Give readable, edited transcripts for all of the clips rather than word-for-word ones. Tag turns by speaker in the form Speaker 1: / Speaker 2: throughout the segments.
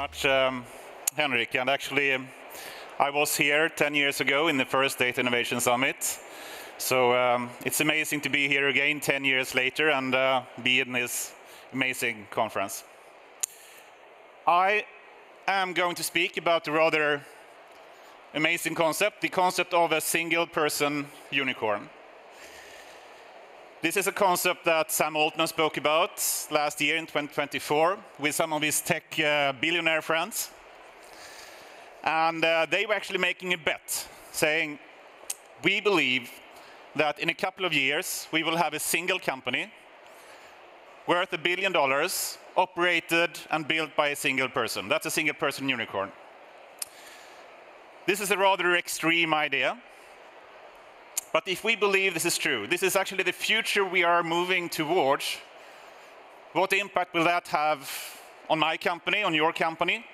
Speaker 1: much, Henrik. And actually, I was here 10 years ago in the first Data Innovation Summit. So it's amazing to be here again 10 years later and be in this amazing conference. I am going to speak about a rather amazing concept, the concept of a single-person unicorn. This is a concept that Sam Altman spoke about last year in 2024 with some of his tech billionaire friends. And they were actually making a bet, saying, we believe that in a couple of years, we will have a single company worth $1 billion, operated and built by a single person. That's a single-person unicorn. This is a rather extreme idea. But if we believe this is true, this is actually the future we are moving towards, what impact will that have on my company, on your company?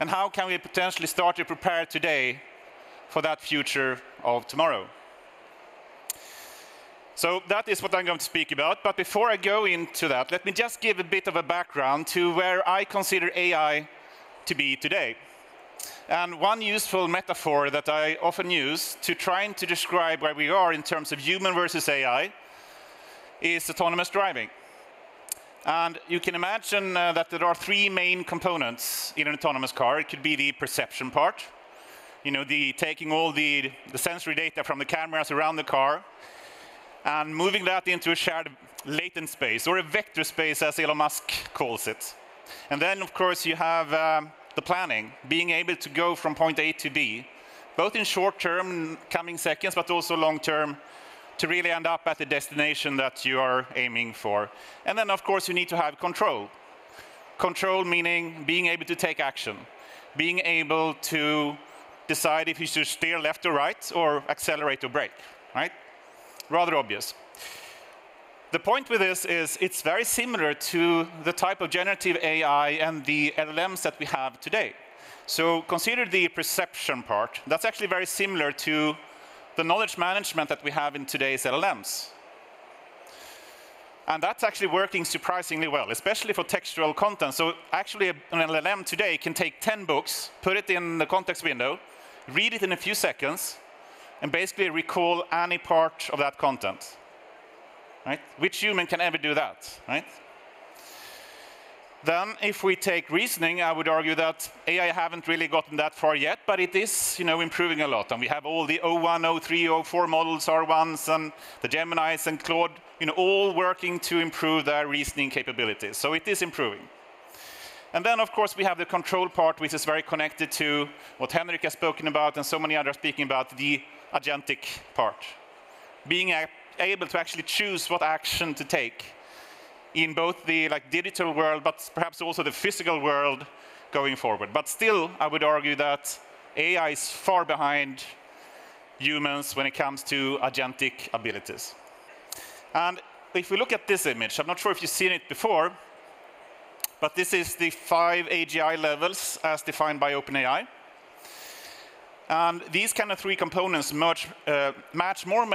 Speaker 1: And how can we potentially start to prepare today for that future of tomorrow? So that is what I'm going to speak about. But before I go into that, let me just give a bit of a background to where I consider AI to be today. And one useful metaphor that I often use to trying to describe where we are in terms of human versus AI is autonomous driving. And you can imagine that there are three main components in an autonomous car. It could be the perception part, taking all the sensory data from the cameras around the car and moving that into a shared latent space, or a vector space, as Elon Musk calls it. And then, of course, you have the planning, being able to go from point A to B, both in short term, coming seconds, but also long term, to really end up at the destination that you are aiming for. And then, of course, you need to have control. Control meaning being able to take action, being able to decide if you should steer left or right, or accelerate or brake, right? Rather obvious. The point with this is it's very similar to the type of generative AI and the LLMs that we have today. So consider the perception part. That's actually very similar to the knowledge management that we have in today's LLMs. And that's actually working surprisingly well, especially for textual content. So actually an LLM today can take 10 books, put it in the context window, read it in a few seconds, and basically recall any part of that content. Right? Which human can ever do that, right? Then, if we take reasoning, I would argue that AI haven't really gotten that far yet, but it is, improving a lot. And we have all the O1, O3, O4 models, R1s, and the Geminis and Claude, all working to improve their reasoning capabilities. So it is improving. And then, of course, we have the control part, which is very connected to what Henrik has spoken about, and so many others speaking about, the agentic part. Being able to actually choose what action to take in both the digital world, but perhaps also the physical world going forward. But still, I would argue that AI is far behind humans when it comes to agentic abilities. And if we look at this image, I'm not sure if you've seen it before, but this is the 5 AGI levels as defined by OpenAI. And these kind of three components match more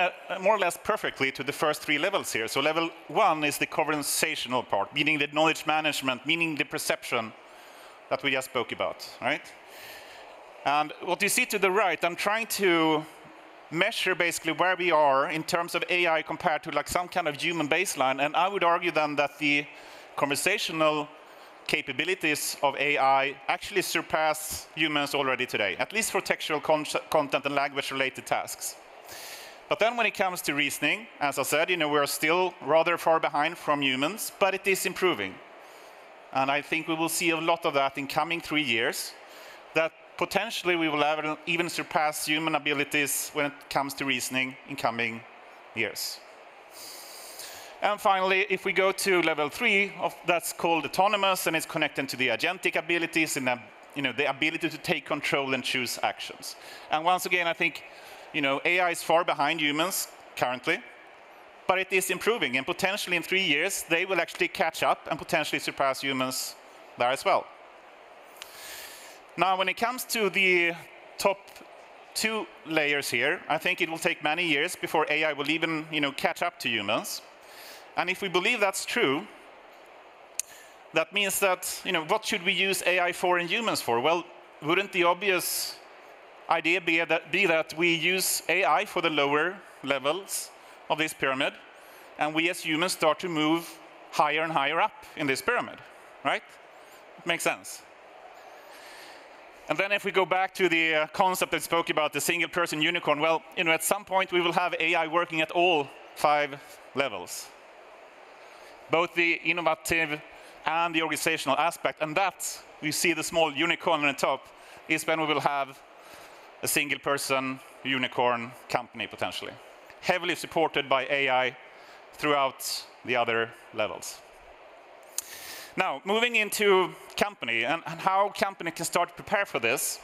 Speaker 1: or less perfectly to the first 3 levels here. So level 1 is the conversational part, meaning the knowledge management, meaning the perception that we just spoke about, right? And what you see to the right, I'm trying to measure basically where we are in terms of AI compared to some kind of human baseline. And I would argue then that the conversational capabilities of AI actually surpass humans already today, at least for textual content and language-related tasks. But then when it comes to reasoning, as I said, we're still rather far behind from humans, but it is improving. And I think we will see a lot of that in coming 3 years, that potentially we will even surpass human abilities when it comes to reasoning in coming years. And finally, if we go to level 3, that's called autonomous, and it's connected to the agentic abilities and the ability to take control and choose actions. And once again, I think AI is far behind humans currently, but it is improving. And potentially in 3 years, they will actually catch up and potentially surpass humans there as well. Now, when it comes to the top 2 layers here, I think it will take many years before AI will even catch up to humans. And if we believe that's true, That means that, what should we use AI for and humans for? Well, wouldn't the obvious idea be that we use AI for the lower levels of this pyramid, and we as humans start to move higher and higher up in this pyramid, right? It makes sense. And then if we go back to the concept that spoke about the single-person unicorn, well, at some point we will have AI working at all 5 levels, both the innovative and the organizational aspect. And that, we see the small unicorn on the top, is when we will have a single-person unicorn company, potentially, heavily supported by AI throughout the other levels. Now, moving into company and how company can start to prepare for this.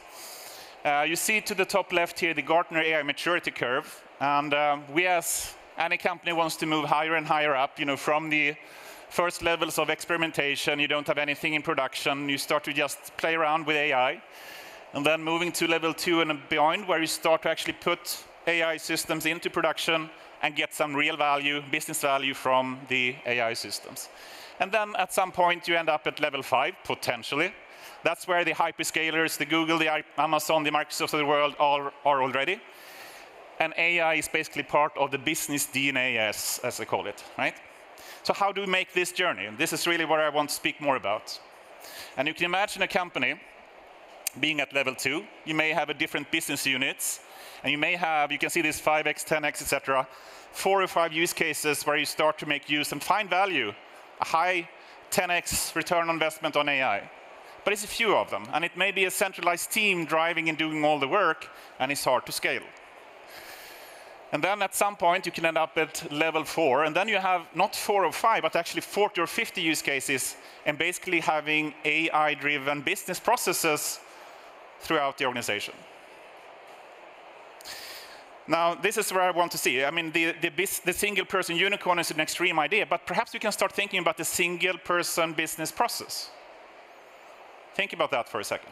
Speaker 1: You see to the top left here the Gartner AI maturity curve. And we, as any company, wants to move higher and higher up, from the first levels of experimentation. You don't have anything in production. You start to just play around with AI. And then moving to level 2 and beyond, where you start to actually put AI systems into production and get some real value, business value from the AI systems. And then at some point, you end up at level 5, potentially. That's where the hyperscalers, the Google, the Amazon, the Microsoft of the world are already. And AI is basically part of the business DNA, as they call it, right? So how do we make this journey? And this is really what I want to speak more about. And you can imagine a company being at level 2. You may have a different business units. And you may have, you can see this 5x, 10x, etc., 4 or 5 use cases where you start to make use and find value, a high 10x return on investment on AI. But it's a few of them. And it may be a centralized team driving and doing all the work, and it's hard to scale. And then at some point, you can end up at level 4. And then you have not 4 or 5, but actually 40 or 50 use cases, and basically having AI-driven business processes throughout the organization. Now, this is where I want to see. I mean, the single-person unicorn is an extreme idea, but perhaps we can start thinking about the single-person business process. Think about that for a second.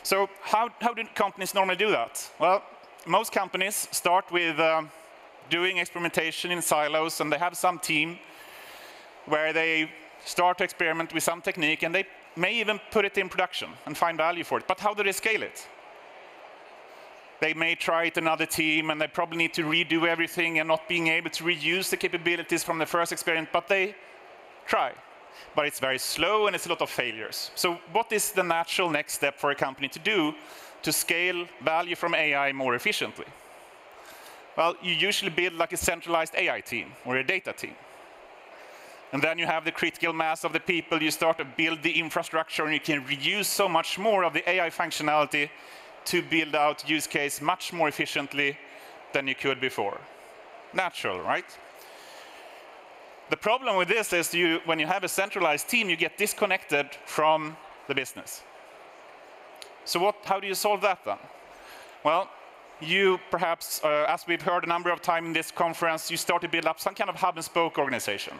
Speaker 1: So how do companies normally do that? Well, most companies start with doing experimentation in silos, and they have some team where they start to experiment with some technique, and they may even put it in production and find value for it. But how do they scale it? They may try it another team, and they probably need to redo everything and not being able to reuse the capabilities from the first experiment, but they try. But it's very slow, and it's a lot of failures. So what is the natural next step for a company to do to scale value from AI more efficiently? Well, you usually build like a centralized AI team or a data team. And then you have the critical mass of the people. You start to build the infrastructure, and you can reuse so much more of the AI functionality to build out use case much more efficiently than you could before. Natural, right? The problem with this is when you have a centralized team, you get disconnected from the business. So how do you solve that then? Well, you perhaps, as we've heard a number of times in this conference, you start to build up some kind of hub and spoke organization,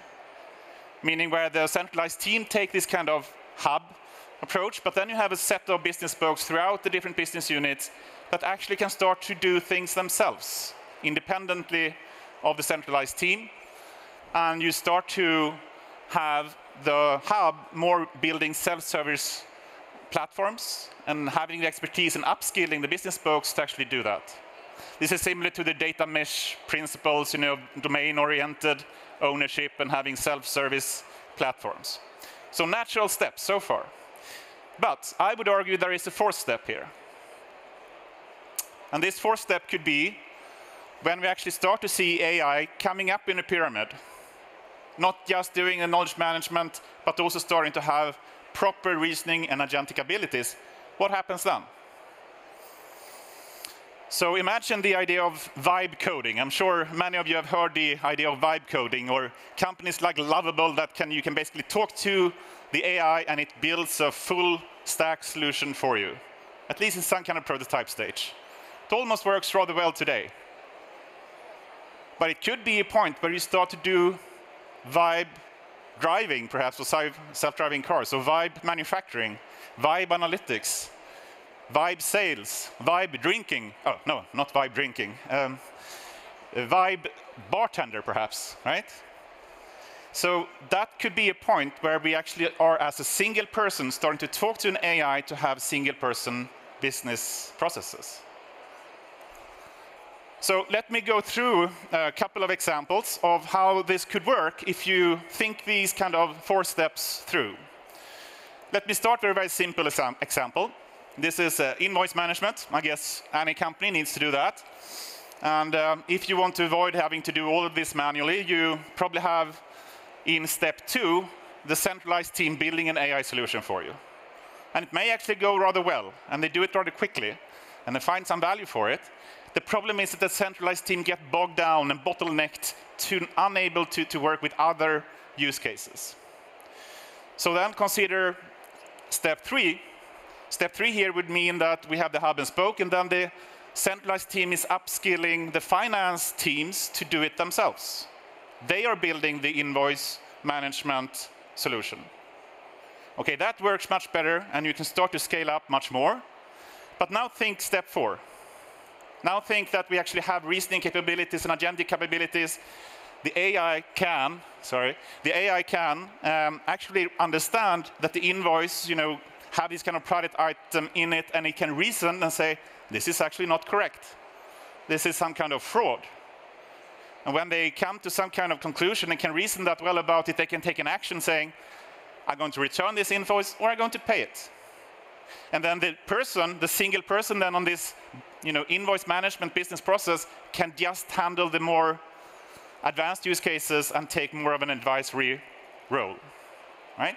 Speaker 1: meaning where the centralized team take this kind of hub approach, but then you have a set of business spokes throughout the different business units that actually can start to do things themselves, independently of the centralized team. And you start to have the hub more building self-service platforms and having the expertise and upskilling the business spokes to actually do that. This is similar to the data mesh principles, domain-oriented ownership and having self-service platforms. So natural steps so far. But I would argue there is a 4th step here. And this 4th step could be when we actually start to see AI coming up in a pyramid, not just doing the knowledge management, but also starting to have proper reasoning and agentic abilities. What happens then? So imagine the idea of vibe coding. I'm sure many of you have heard the idea of vibe coding, or companies like Lovable that you can basically talk to the AI and it builds a full stack solution for you, at least in some kind of prototype stage. It almost works rather well today. But it could be a point where you start to do vibe driving, perhaps, or self-driving cars, so vibe manufacturing, vibe analytics, vibe sales, vibe drinking. Oh, no, not vibe drinking. Vibe bartender, perhaps, right? So that could be a point where we actually are, as a single person, starting to talk to an AI to have single-person business processes. So let me go through a couple of examples of how this could work if you think these kind of 4 steps through. Let me start with a very simple example. This is invoice management. I guess any company needs to do that. And if you want to avoid having to do all of this manually, you probably have, in step 2, the centralized team building an AI solution for you. And it may actually go rather well, and they do it rather quickly, and they find some value for it. The problem is that the centralized team get bogged down and bottlenecked, unable to work with other use cases. So then consider step 3. Step 3 here would mean that we have the hub and spoke, and then the centralized team is upskilling the finance teams to do it themselves. They are building the invoice management solution. Okay, that works much better, and you can start to scale up much more. But now think step 4. Now think that we actually have reasoning capabilities and agentic capabilities. The AI can actually understand that the invoice, have this kind of product item in it, and it can reason and say, this is actually not correct. This is some kind of fraud. And when they come to some kind of conclusion and can reason that well about it, they can take an action saying, I'm going to return this invoice or I'm going to pay it. And then the person, the single person then on this invoice management business process can just handle the more advanced use cases and take more of an advisory role. Right?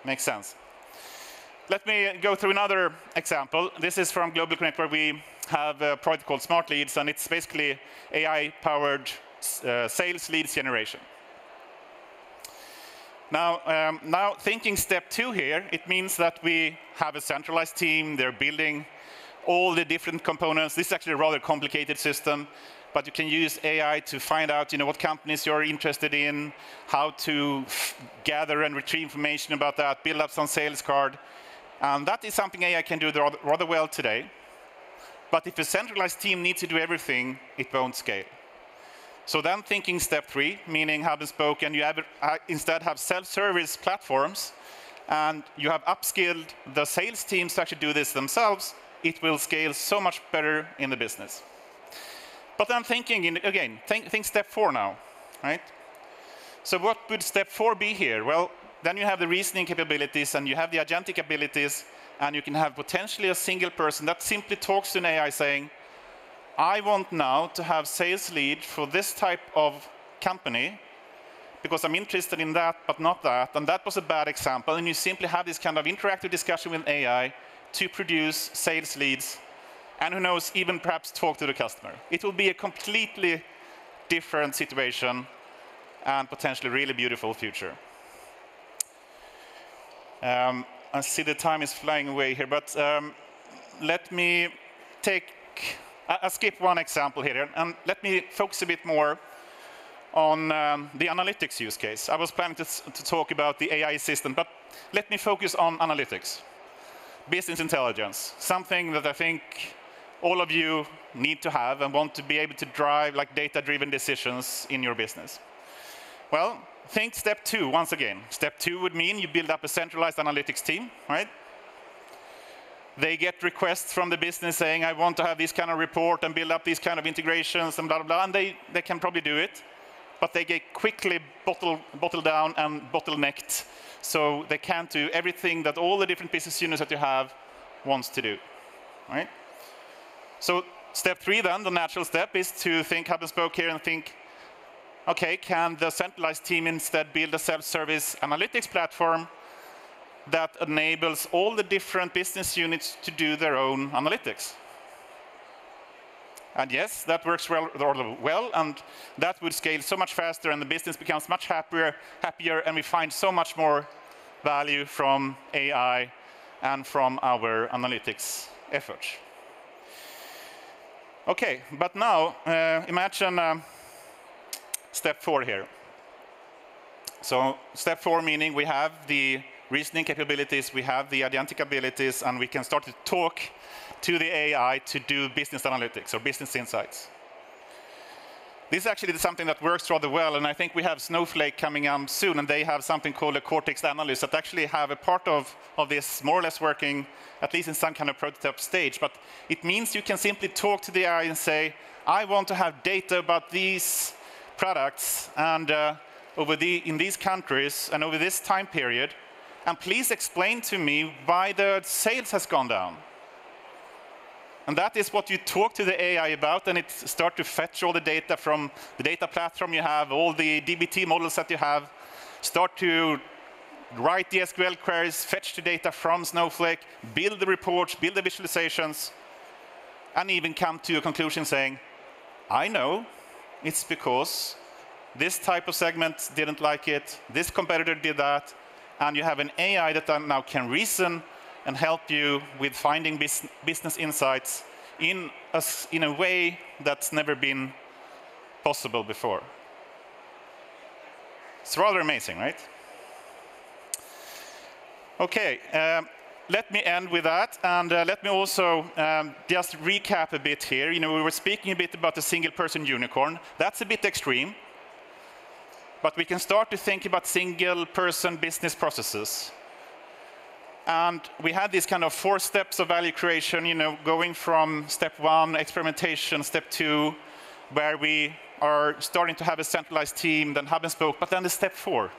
Speaker 1: Makes sense. Let me go through another example. This is from GlobalConnect, where we have a product called Smart Leads, and it's basically AI-powered sales leads generation. Now, thinking step 2 here, it means that we have a centralized team. They're building all the different components. This is actually a rather complicated system, but you can use AI to find out what companies you're interested in, how to gather and retrieve information about that, build up some sales card. And that is something AI can do rather well today. But if a centralized team needs to do everything, it won't scale. So then thinking step 3, meaning hub and spoke, and you instead have self-service platforms, and you have upskilled the sales teams to actually do this themselves, it will scale so much better in the business. But then thinking, again, think step 4 now, right? So what would step 4 be here? Well, then you have the reasoning capabilities, and you have the agentic abilities, and you can have potentially a single person that simply talks to an AI saying, I want now to have sales lead for this type of company because I'm interested in that, but not that. And that was a bad example. And you simply have this kind of interactive discussion with AI to produce sales leads, and who knows, even perhaps talk to the customer. It will be a completely different situation and potentially really beautiful future. I see the time is flying away here, but let me I'll skip one example here, and let me focus a bit more on the analytics use case. I was planning to talk about the AI assistant, but let me focus on analytics. Business intelligence, something that I think all of you need to have and want to be able to drive like data-driven decisions in your business. Well, think step 2 once again. Step 2 would mean you build up a centralized analytics team, right? They get requests from the business saying, I want to have this kind of report and build up these kind of integrations and blah, blah, blah, and they can probably do it. But they get quickly bottled down and bottlenecked, so they can't do everything that all the different business units that you have wants to do, right? So step 3 then, the natural step, is to think hub and spoke here and think, okay, can the centralized team instead build a self-service analytics platform that enables all the different business units to do their own analytics? And yes, that works rather well, and that would scale so much faster, and the business becomes much happier, and we find so much more value from AI and from our analytics efforts. Okay, but now imagine step 4 here. So step 4 meaning we have the reasoning capabilities, we have the agentic abilities, and we can start to talk to the AI to do business analytics or business insights. this is actually something that works rather well, and I think we have Snowflake coming up soon, and they have something called a Cortex Analyst that actually have a part of this more or less working, at least in some kind of prototype stage. But it means you can simply talk to the AI and say, I want to have data about these products and in these countries and over this time period, and please explain to me why the sales has gone down. And that is what you talk to the AI about, and it starts to fetch all the data from the data platform you have, all the DBT models that you have, start to write the SQL queries, fetch the data from Snowflake, build the reports, build the visualizations, and even come to a conclusion saying, I know it's because this type of segment didn't like it, this competitor did that, and you have an AI that now can reason and help you with finding business insights in a way that's never been possible before. It's rather amazing, right? Okay, let me end with that, and let me also just recap a bit here. We were speaking a bit about the single-person unicorn. That's a bit extreme, but we can start to think about single-person business processes. And we had these kind of 4 steps of value creation, going from step 1, experimentation, step 2, where we are starting to have a centralized team, then hub and spoke, but then the step 4,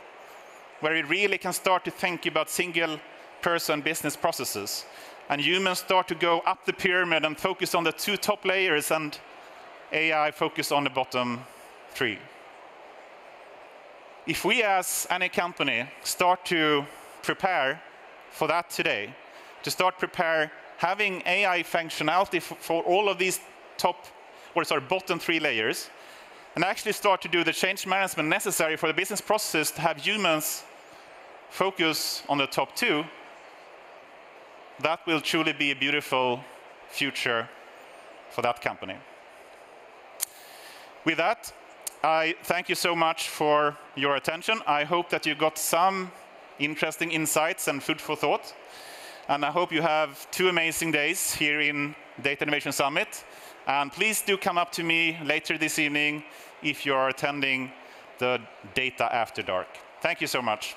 Speaker 1: where we really can start to think about single-person business processes. And humans start to go up the pyramid and focus on the 2 top layers, and AI focus on the bottom 3. If we, as any company, start to prepare for that today, to start prepare having AI functionality for all of these bottom 3 layers, and actually start to do the change management necessary for the business processes to have humans focus on the top 2, that will truly be a beautiful future for that company. With that, I thank you so much for your attention. I hope that you got some interesting insights and food for thought. And I hope you have 2 amazing days here in Data Innovation Summit. And please do come up to me later this evening if you are attending the Data After Dark. Thank you so much.